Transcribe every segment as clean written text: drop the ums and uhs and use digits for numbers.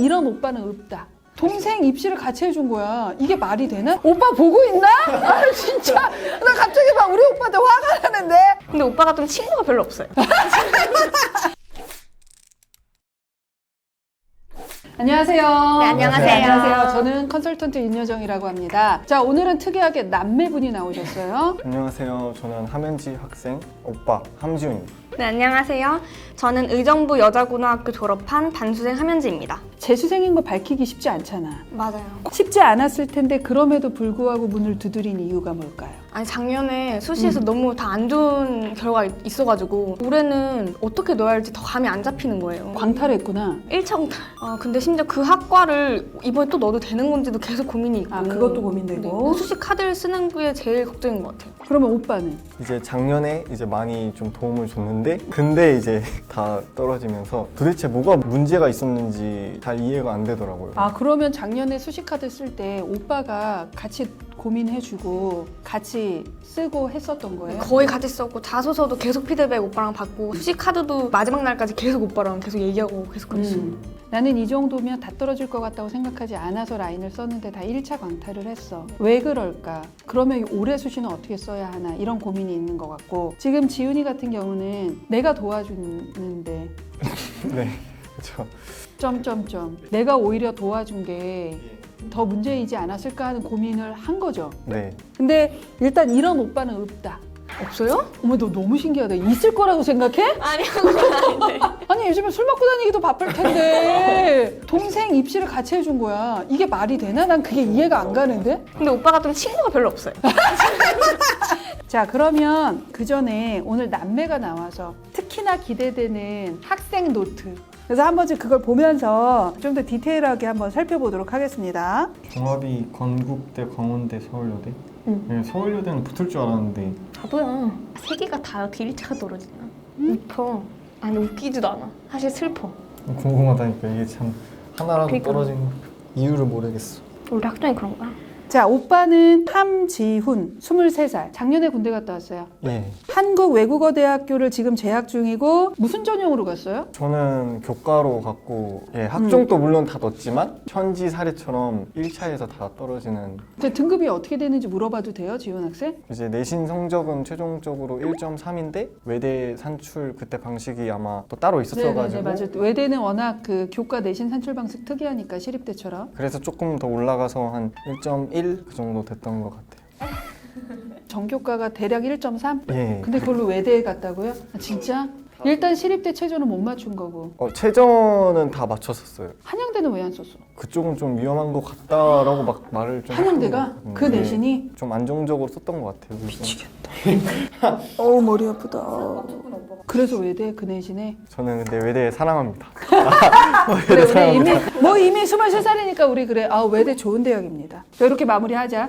이런 오빠는 없다. 동생 입시를 같이 해준 거야. 이게 말이 되나? 오빠 보고 있나? 아 진짜 나 갑자기 막 우리 오빠한테 화가 나는데. 근데 오빠가 좀 친구가 별로 없어요. 안녕하세요. 네, 안녕하세요. 안녕하세요. 저는 컨설턴트 윤여정이라고 합니다. 자, 오늘은 특이하게 남매분이 나오셨어요. 안녕하세요. 저는 함현지 학생 오빠 함지훈입니다. 네, 안녕하세요. 저는 의정부 여자고등학교 졸업한 반수생 함현지입니다. 재수생인 거 밝히기 쉽지 않잖아. 맞아요. 쉽지 않았을 텐데 그럼에도 불구하고 문을 두드린 이유가 뭘까요? 아니 작년에 수시에서 너무 다 안 좋은 결과가 있어가지고 올해는 어떻게 넣어야 할지 더 감이 안 잡히는 거예요. 광탈했구나. 1차 광탈. 근데 심지어 그 학과를 이번에 또 넣어도 되는 건지도 계속 고민이 있고. 아, 그것도 고민되고. 네, 수시 카드를 쓰는 게 제일 걱정인 것 같아요. 그러면 오빠는? 이제 작년에 이제 많이 좀 도움을 줬는데 근데 이제 다 떨어지면서 도대체 뭐가 문제가 있었는지 잘 이해가 안 되더라고요. 아, 그러면 작년에 수시카드 쓸 때 오빠가 같이 고민해주고 같이 쓰고 했었던 거예요? 거의 같이 썼고 자소서도 계속 피드백 오빠랑 받고 수시 카드도 마지막 날까지 계속 오빠랑 계속 얘기하고 계속 그랬어요. 나는 이 정도면 다 떨어질 것 같다고 생각하지 않아서 라인을 썼는데 다 1차 광탈을 했어. 왜 그럴까? 그러면 올해 수시는 어떻게 써야 하나? 이런 고민이 있는 것 같고, 지금 지훈이 같은 경우는 내가 도와주는데 네, 그렇죠. 점점점 내가 오히려 도와준 게 더 문제이지 않았을까 하는 고민을 한 거죠. 네, 근데 일단 이런 오빠는 없다. 없어요? 어머, 너 너무 신기하다. 있을 거라고 생각해? 아니요, 그건 아닌데. 아니, 요즘에 술 먹고 다니기도 바쁠 텐데 동생 입시를 같이 해준 거야. 이게 말이 되나? 난 그게 이해가 안 가는데? 근데 오빠가 좀 친구가 별로 없어요. 자, 그러면 그 전에 오늘 남매가 나와서 특히나 기대되는 학생 노트. 그래서 한 번쯤 그걸 보면서 좀 더 디테일하게 한번 살펴보도록 하겠습니다. 종합이 건국대, 광운대, 서울여대. 응. 네, 서울여대는 붙을 줄 알았는데 나도야. 세 개가 다 어떻게 1차가 떨어지나? 웃겨. 아니 웃기지도 않아. 사실 슬퍼. 궁금하다니까 이게 참 하나라도 그러니까. 떨어지는 이유를 모르겠어. 우리 학종이 그런가? 자, 오빠는 함지훈, 23살. 작년에 군대 갔다 왔어요. 예, 한국외국어대학교를 지금 재학 중이고 무슨 전형으로 갔어요? 저는 교과로 갔고 학종도 물론 다 넣었지만 현지 사례처럼 1차에서 다 떨어지는 제 등급이 어떻게 되는지 물어봐도 돼요, 지훈 학생? 이제 내신 성적은 최종적으로 1.3인데 외대 산출 그때 방식이 아마 또 따로 있었어가지고 맞아요. 외대는 워낙 그 교과 내신 산출 방식 특이하니까 시립대처럼. 그래서 조금 더 올라가서 한 1.1 그 정도 됐던 것 같아요. 전교과가 대략 1.3? 예. 근데 그걸로 외대에 갔다고요? 아, 진짜? 일단 시립대 최저는 못 맞춘 거고. 최저는 다 맞췄었어요. 한양대는 왜 안 썼어? 그쪽은 좀 위험한 것 같다라고 막 말을 좀 한양대가? 했던 것 그 같은데 내신이? 좀 안정적으로 썼던 것 같아요. 미치겠다. 어우, 머리 아프다. 그래서 외대 그 내신에? 저는 근데 외대 사랑합니다. 그래, 우리 이미 23살이니까 우리 그래. 아, 외대 좋은 대학입니다. 자, 이렇게 마무리하자.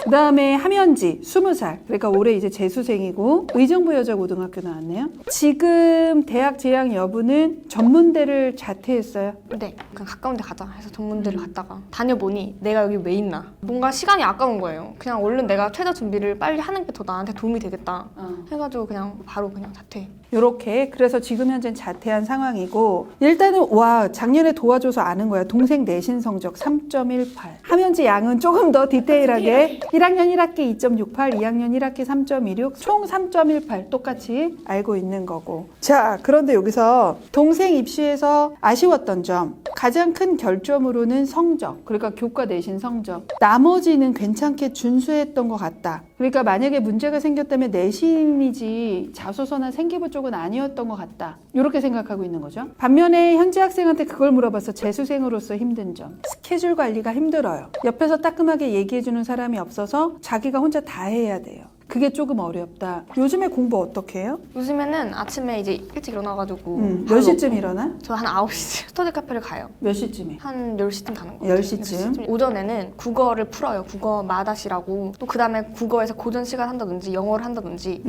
그 다음에 함현지, 20살. 그러니까 올해 이제 재수생이고 의정부 여자고등학교 나왔네요. 지금 대학 재학 여부는 전문대를 자퇴했어요. 네, 그냥 가까운 데 가자 해서 전문대를 갔다가 다녀보니 내가 여기 왜 있나. 뭔가 시간이 아까운 거예요. 그냥 얼른 내가 최저 준비를 빨리 하는 게 더 나한테 도움이 되겠다 해가지고 그냥 바로 그냥 자퇴. 요렇게. 그래서 지금 현재는 자퇴한 상황이고, 일단은 와, 작년에 도와줘서 아는 거야. 동생 내신 성적 3.18. 함현지 양은 조금 더 디테일하게 1학년 1학기 2.68, 2학년 1학기 3.16, 총 3.18 똑같이 알고 있는 거고. 자, 그런데 여기서 동생 입시에서 아쉬웠던 점, 가장 큰 결점으로는 성적, 그러니까 교과 내신 성적. 나머지는 괜찮게 준수했던 것 같다. 그러니까 만약에 문제가 생겼다면 내신이지 자소서나 생기부 쪽은 아니었던 것 같다. 이렇게 생각하고 있는 거죠. 반면에 현지 학생한테 그걸 물어봤어. 재수생으로서 힘든 점. 스케줄 관리가 힘들어요. 옆에서 따끔하게 얘기해주는 사람이 없어서 자기가 혼자 다 해야 돼요. 그게 조금 어렵다. 요즘에 공부 어떻게 해요? 요즘에는 아침에 이제 일찍 일어나가지고 몇 시쯤 일어나? 저 한 9시쯤 스터디 카페를 가요. 몇 시쯤에? 한 10시쯤 가는 거예요. 10시쯤? 오전에는 국어를 풀어요. 국어 마다시라고. 또 그 다음에 국어에서 고전 시간 한다든지 영어를 한다든지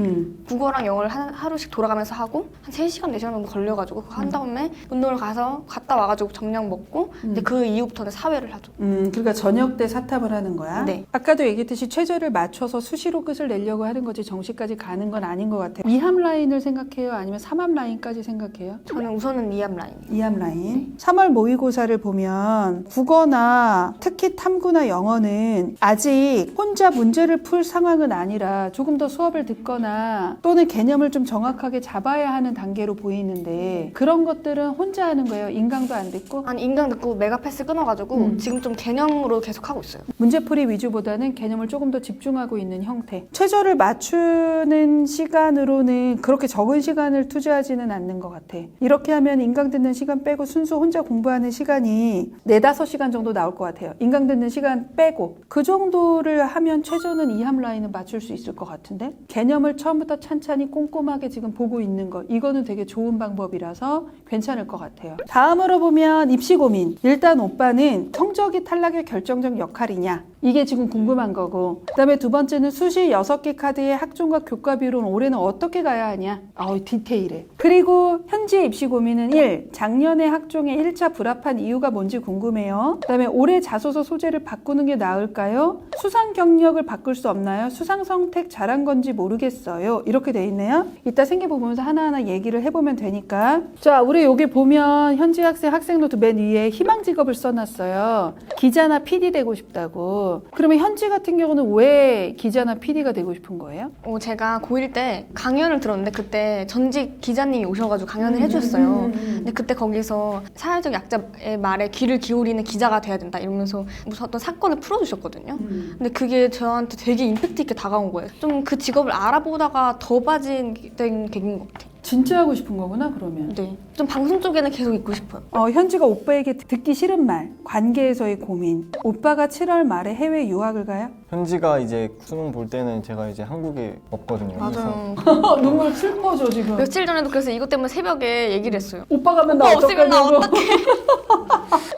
국어랑 영어를 하루씩 돌아가면서 하고 한 3시간, 4시간 정도 걸려가지고 그거 한 다음에 운동을 가서 갔다 와가지고 정량 먹고 이제 그 이후부터는 사회를 하죠. 그러니까 저녁 때 사탐을 하는 거야? 네. 아까도 얘기했듯이 최저를 맞춰서 수시로 끝을 내려고 가려고 하는 거지 정시까지 가는 건 아닌 것 같아요. 2함 라인을 생각해요? 아니면 3함 라인까지 생각해요? 저는 우선은 2함 라인. 2함 라인. 3월 모의고사를 보면 국어나 특히 탐구나 영어는 아직 혼자 문제를 풀 상황은 아니라 조금 더 수업을 듣거나 또는 개념을 좀 정확하게 잡아야 하는 단계로 보이는데 그런 것들은 혼자 하는 거예요? 인강도 안 듣고? 아니 인강 듣고 메가패스 끊어가지고 지금 좀 개념으로 계속 하고 있어요. 문제풀이 위주보다는 개념을 조금 더 집중하고 있는 형태. 최저를 맞추는 시간으로는 그렇게 적은 시간을 투자하지는 않는 것 같아. 이렇게 하면 인강 듣는 시간 빼고 순수 혼자 공부하는 시간이 4-5시간 정도 나올 것 같아요. 인강 듣는 시간 빼고. 그 정도를 하면 최저는 2함 라인은 맞출 수 있을 것 같은데? 개념을 처음부터 찬찬히 꼼꼼하게 지금 보고 있는 거. 이거는 되게 좋은 방법이라서 괜찮을 것 같아요. 다음으로 보면 입시 고민. 일단 오빠는 성적이 탈락의 결정적 역할이냐? 이게 지금 궁금한 거고 그 다음에 두 번째는 수시 6개 카드의 학종과 교과 비율은 올해는 어떻게 가야 하냐 디테일해. 그리고 현재 입시 고민은 1. 작년에 학종에 1차 불합한 이유가 뭔지 궁금해요. 그 다음에 올해 자소서 소재를 바꾸는 게 나을까요? 수상 경력을 바꿀 수 없나요? 수상 선택 잘한 건지 모르겠어요. 이렇게 돼 있네요. 이따 생기부보면서 하나하나 얘기를 해보면 되니까. 자, 우리 여기 보면 현지 학생 노트 맨 위에 희망 직업을 써놨어요. 기자나 PD 되고 싶다고. 그러면 현지 같은 경우는 왜 기자나 PD가 되고 싶은 거예요? 제가 고1 때 강연을 들었는데 그때 전직 기자님이 오셔가지고 강연을 해주셨어요. 근데 그때 거기서 사회적 약자의 말에 귀를 기울이는 기자가 돼야 된다 이러면서 무슨 어떤 사건을 풀어주셨거든요. 근데 그게 저한테 되게 임팩트 있게 다가온 거예요. 좀 그 직업을 알아보다가 더 빠진 계기인 것 같아요. 진짜 하고 싶은 거구나 그러면. 네. 좀 방송 쪽에는 계속 있고 싶어요. 현지가 오빠에게 듣기 싫은 말, 관계에서의 고민. 오빠가 7월 말에 해외 유학을 가요? 현지가 이제 수능 볼 때는 제가 이제 한국에 없거든요. 맞아요. 눈물 슬퍼져 지금. 며칠 전에도 그래서 이것 때문에 새벽에 얘기를 했어요. 오빠 가면 나 오빠 없으면 나 어떡하냐고.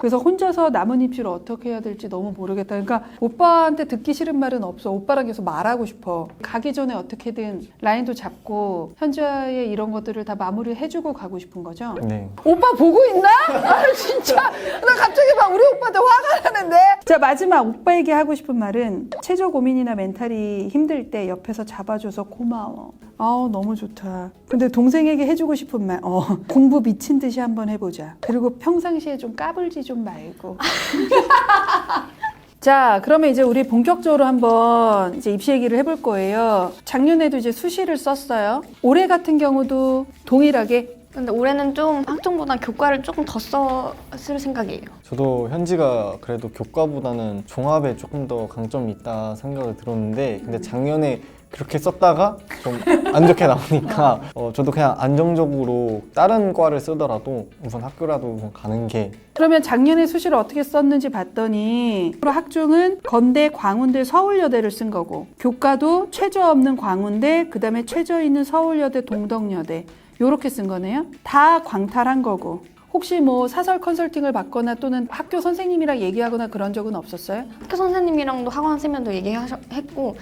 그래서 혼자서 남은 입시를 어떻게 해야 될지 너무 모르겠다. 그러니까 오빠한테 듣기 싫은 말은 없어. 오빠랑 계속 말하고 싶어. 가기 전에 어떻게든 라인도 잡고 현지의 이런 것들을 다 마무리해주고 가고 싶은 거죠? 네. 오빠 보고 있나? 아 진짜 나 갑자기 막 우리 오빠한테 화가 나는데. 자, 마지막 오빠에게 하고 싶은 말은 최저 고민이나 멘탈이 힘들 때 옆에서 잡아줘서 고마워. 너무 좋다. 근데 동생에게 해주고 싶은 말 공부 미친 듯이 한번 해보자. 그리고 평상시에 좀 까불지 좀 말고. 자, 그러면 이제 우리 본격적으로 한번 이제 입시 얘기를 해볼 거예요. 작년에도 이제 수시를 썼어요. 올해 같은 경우도 동일하게. 근데 올해는 좀 학종보다 교과를 조금 더 쓸 생각이에요. 저도 현지가 그래도 교과보다는 종합에 조금 더 강점이 있다 생각을 들었는데 근데 작년에 그렇게 썼다가 좀 안 좋게 나오니까 저도 그냥 안정적으로 다른 과를 쓰더라도 우선 학교라도 우선 가는 게. 그러면 작년에 수시를 어떻게 썼는지 봤더니 학종은 건대, 광운대, 서울여대를 쓴 거고 교과도 최저 없는 광운대, 그 다음에 최저 있는 서울여대, 동덕여대 요렇게 쓴 거네요. 다 광탈한 거고. 혹시 뭐 사설 컨설팅을 받거나 또는 학교 선생님이랑 얘기하거나 그런 적은 없었어요? 학교 선생님이랑도 학원 선생님도 얘기했고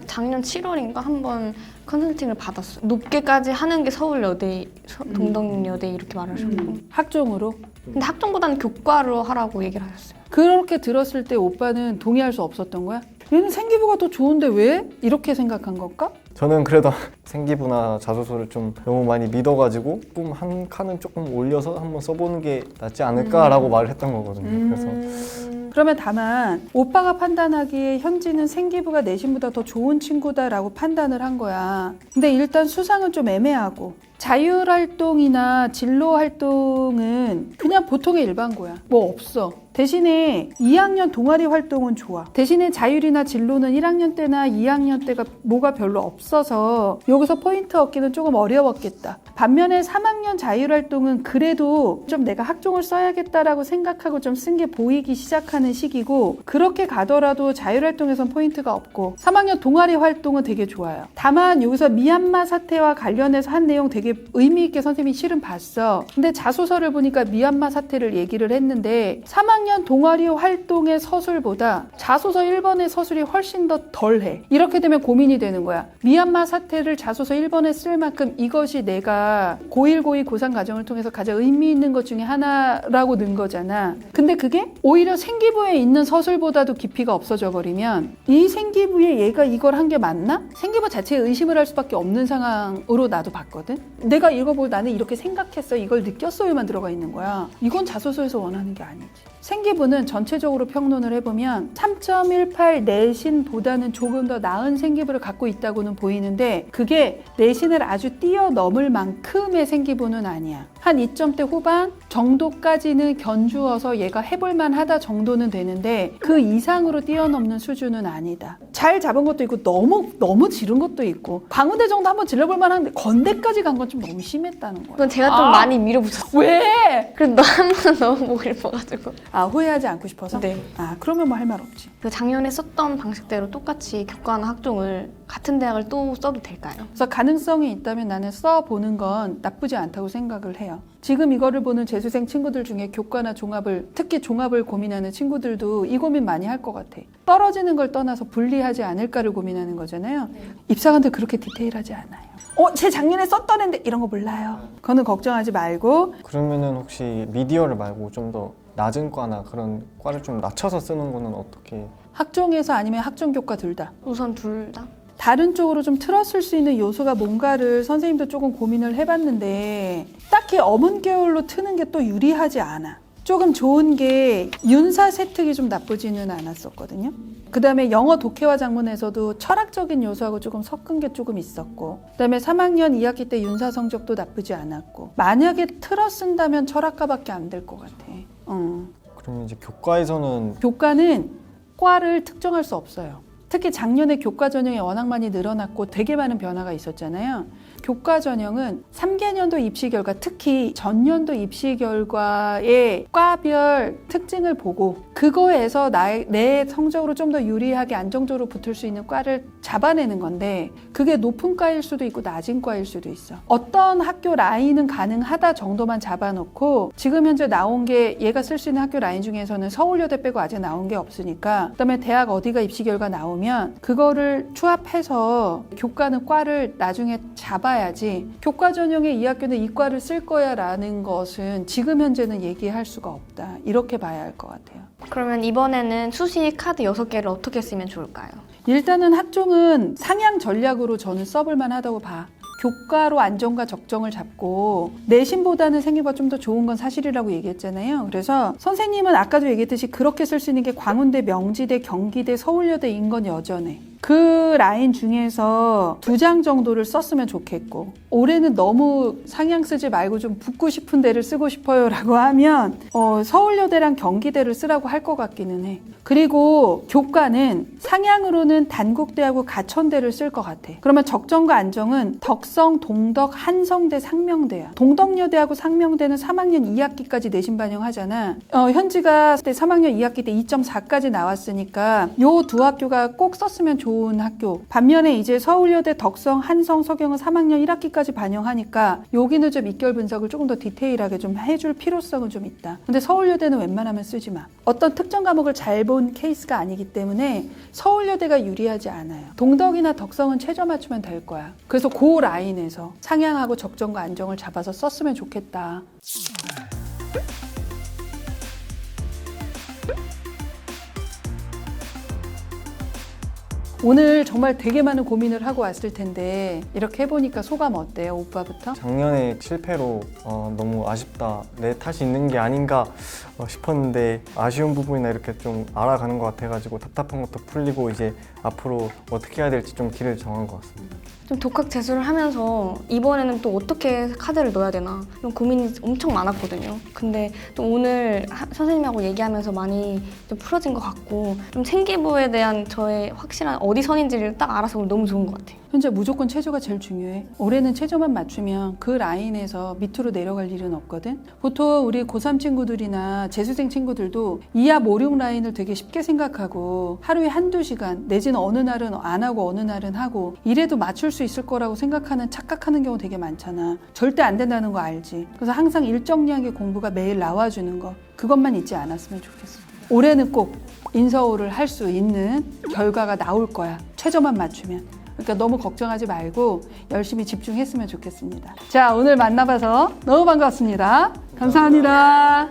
작년 7월인가 한번 컨설팅을 받았어요. 높게까지 하는 게 서울여대, 동덕여대 이렇게 말하셨고 학종으로? 근데 학종보다는 교과로 하라고 얘기를 하셨어요. 그렇게 들었을 때 오빠는 동의할 수 없었던 거야? 얘는 생기부가 더 좋은데 왜? 이렇게 생각한 걸까? 저는 그래도 생기부나 자소서를 좀 너무 많이 믿어가지고 조금 한 칸은 조금 올려서 한번 써보는 게 낫지 않을까라고 말을 했던 거거든요. 그래서 그러면 다만 오빠가 판단하기에 현지는 생기부가 내신보다 더 좋은 친구다라고 판단을 한 거야. 근데 일단 수상은 좀 애매하고 자율활동이나 진로활동은 그냥 보통의 일반고야. 뭐 없어. 대신에 2학년 동아리 활동은 좋아. 대신에 자율이나 진로는 1학년 때나 2학년 때가 뭐가 별로 없어서 여기서 포인트 얻기는 조금 어려웠겠다. 반면에 3학년 자율활동은 그래도 좀 내가 학종을 써야겠다라고 생각하고 좀 쓴 게 보이기 시작하는 시기고 그렇게 가더라도 자율활동에선 포인트가 없고 3학년 동아리 활동은 되게 좋아요. 다만 여기서 미얀마 사태와 관련해서 한 내용 되게 되게 의미 있게 선생님이 실은 봤어. 근데 자소서를 보니까 미얀마 사태를 얘기를 했는데 3학년 동아리 활동의 서술보다 자소서 1번의 서술이 훨씬 더 덜해. 이렇게 되면 고민이 되는 거야. 미얀마 사태를 자소서 1번에 쓸 만큼 이것이 내가 고1, 고2, 고3 과정을 통해서 가장 의미 있는 것 중에 하나라고 는 거잖아. 근데 그게 오히려 생기부에 있는 서술보다도 깊이가 없어져 버리면 이 생기부에 얘가 이걸 한 게 맞나? 생기부 자체에 의심을 할 수밖에 없는 상황으로 나도 봤거든. 내가 읽어보고 나는 이렇게 생각했어, 이걸 느꼈어요만 들어가 있는 거야. 이건 자소서에서 원하는 게 아니지. 생기부는 전체적으로 평론을 해보면 3.18 내신보다는 조금 더 나은 생기부를 갖고 있다고는 보이는데 그게 내신을 아주 뛰어넘을 만큼의 생기부는 아니야. 한 2점대 후반 정도까지는 견주어서 얘가 해볼만 하다 정도는 되는데 그 이상으로 뛰어넘는 수준은 아니다. 잘 잡은 것도 있고 너무 지른 것도 있고 광운대 정도 한번 질러볼만 한데 건대까지 간 건 좀 너무 심했다는 거야. 그건 제가 좀 많이 밀어붙였어요. 왜? 그래도 너 한 번 너무 보고 싶어가지고. 아, 후회하지 않고 싶어서? 네. 아, 그러면 뭐 할 말 없지. 그 작년에 썼던 방식대로 똑같이 교과나 학종을 같은 대학을 또 써도 될까요? 그래서 가능성이 있다면 나는 써보는 건 나쁘지 않다고 생각을 해요. 지금 이거를 보는 재수생 친구들 중에 교과나 종합을, 특히 종합을 고민하는 친구들도 이 고민 많이 할 것 같아. 떨어지는 걸 떠나서 불리하지 않을까를 고민하는 거잖아요. 입사관들 그렇게 디테일하지 않아요. 제 작년에 썼던 애인데 이런 거 몰라요. 그거는 걱정하지 말고. 그러면은 혹시 미디어를 말고 좀 더 낮은 과나 그런 과를 좀 낮춰서 쓰는 거는 어떻게? 학종에서 아니면 학종교과 둘 다. 우선 둘 다. 다른 쪽으로 좀 틀었을 수 있는 요소가 뭔가를 선생님도 조금 고민을 해봤는데 딱히 어문 계열로 트는 게 또 유리하지 않아. 조금 좋은 게 윤사 세특이 좀 나쁘지는 않았었거든요. 그 다음에 영어 독해와 작문에서도 철학적인 요소하고 조금 섞은 게 조금 있었고, 그 다음에 3학년 2학기 때 윤사 성적도 나쁘지 않았고, 만약에 틀어 쓴다면 철학과밖에 안 될 것 같아. 그러면 이제 교과에서는 교과는 과를 특정할 수 없어요. 특히 작년에 교과 전형이 워낙 많이 늘어났고 되게 많은 변화가 있었잖아요. 교과 전형은 3개년도 입시 결과, 특히 전년도 입시 결과의 과별 특징을 보고 그거에서 내 성적으로 좀 더 유리하게 안정적으로 붙을 수 있는 과를 잡아내는 건데 그게 높은 과일 수도 있고 낮은 과일 수도 있어. 어떤 학교 라인은 가능하다 정도만 잡아놓고 지금 현재 나온 게 얘가 쓸 수 있는 학교 라인 중에서는 서울여대 빼고 아직 나온 게 없으니까 그다음에 대학 어디가 입시 결과 나오면 그거를 추합해서 교과는 과를 나중에 잡아야지 교과 전형의 이 학교는 이 과를 쓸 거야 라는 것은 지금 현재는 얘기할 수가 없다. 이렇게 봐야 할 것 같아요. 그러면 이번에는 수시 카드 6개를 어떻게 쓰면 좋을까요? 일단은 학종은 상향 전략으로 저는 써볼만 하다고 봐. 교과로 안정과 적정을 잡고 내신보다는 생기부가 좀 더 좋은 건 사실이라고 얘기했잖아요. 그래서 선생님은 아까도 얘기했듯이 그렇게 쓸 수 있는 게 광운대, 명지대, 경기대, 서울여대인 건 여전해. 그 라인 중에서 2장 정도를 썼으면 좋겠고 올해는 너무 상향 쓰지 말고 좀 붙고 싶은 데를 쓰고 싶어요 라고 하면 서울여대랑 경기대를 쓰라고 할 것 같기는 해. 그리고 교과는 상향으로는 단국대하고 가천대를 쓸 것 같아. 그러면 적정과 안정은 덕성, 동덕, 한성대, 상명대야. 동덕여대하고 상명대는 3학년 2학기까지 내신 반영하잖아. 현지가 그때 3학년 2학기 때 2.4까지 나왔으니까 요 두 학교가 꼭 썼으면 좋은 학교. 반면에 이제 서울여대, 덕성, 한성, 서경은 3학년 1학기까지 반영하니까 여기는 좀 입결 분석을 조금 더 디테일하게 좀 해줄 필요성은 좀 있다. 근데 서울여대는 웬만하면 쓰지 마. 어떤 특정 과목을 잘 본 케이스가 아니기 때문에 서울여대가 유리하지 않아요. 동덕이나 덕성은 최저 맞추면 될 거야. 그래서 그 라인에서 상향하고 적정과 안정을 잡아서 썼으면 좋겠다. 오늘 정말 되게 많은 고민을 하고 왔을 텐데 이렇게 해보니까 소감 어때요? 오빠부터? 작년에 실패로 너무 아쉽다, 내 탓이 있는 게 아닌가 싶었는데 아쉬운 부분이나 이렇게 좀 알아가는 것 같아가지고 답답한 것도 풀리고 이제 앞으로 어떻게 해야 될지 좀 길을 정한 것 같습니다. 좀 독학 재수를 하면서 이번에는 또 어떻게 카드를 넣어야 되나 이런 고민이 엄청 많았거든요. 근데 또 오늘 선생님하고 얘기하면서 많이 좀 풀어진 것 같고 좀 생기부에 대한 저의 확실한 어디 선인지를 딱 알아서 너무 좋은 것 같아요. 현재 무조건 최저가 제일 중요해. 올해는 최저만 맞추면 그 라인에서 밑으로 내려갈 일은 없거든. 보통 우리 고3 친구들이나 재수생 친구들도 2합 5, 6 라인을 되게 쉽게 생각하고 하루에 한두 시간 내지는 어느 날은 안 하고 어느 날은 하고 이래도 맞출 수 있을 거라고 생각하는 착각하는 경우 되게 많잖아. 절대 안 된다는 거 알지? 그래서 항상 일정량의 공부가 매일 나와주는 거 그것만 잊지 않았으면 좋겠어. 올해는 꼭 인서울을 할 수 있는 결과가 나올 거야. 최저만 맞추면. 그러니까 너무 걱정하지 말고 열심히 집중했으면 좋겠습니다. 자, 오늘 만나봐서 너무 반갑습니다. 감사합니다.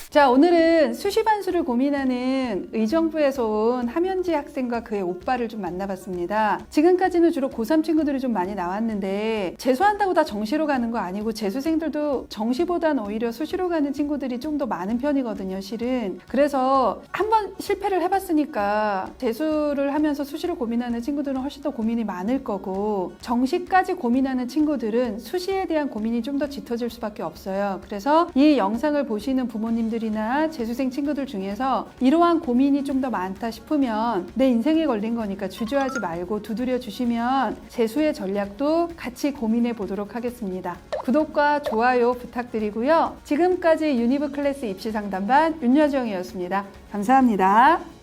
자, 오늘은 수시반수를 고민하는 의정부에서 온 함현지 학생과 그의 오빠를 좀 만나봤습니다. 지금까지는 주로 고3 친구들이 좀 많이 나왔는데 재수한다고 다 정시로 가는 거 아니고 재수생들도 정시보단 오히려 수시로 가는 친구들이 좀 더 많은 편이거든요, 실은. 그래서 한번 실패를 해봤으니까 재수를 하면서 수시를 고민하는 친구들은 훨씬 더 고민이 많을 거고 정시까지 고민하는 친구들은 수시에 대한 고민이 좀 더 짙어질 수밖에 없어요. 그래서 이 영상을 보시는 부모님들이 나 재수생 친구들 중에서 이러한 고민이 좀 더 많다 싶으면 내 인생에 걸린 거니까 주저하지 말고 두드려 주시면 재수의 전략도 같이 고민해 보도록 하겠습니다. 구독과 좋아요 부탁드리고요. 지금까지 유니브 클래스 입시 상담반 윤여정이었습니다. 감사합니다.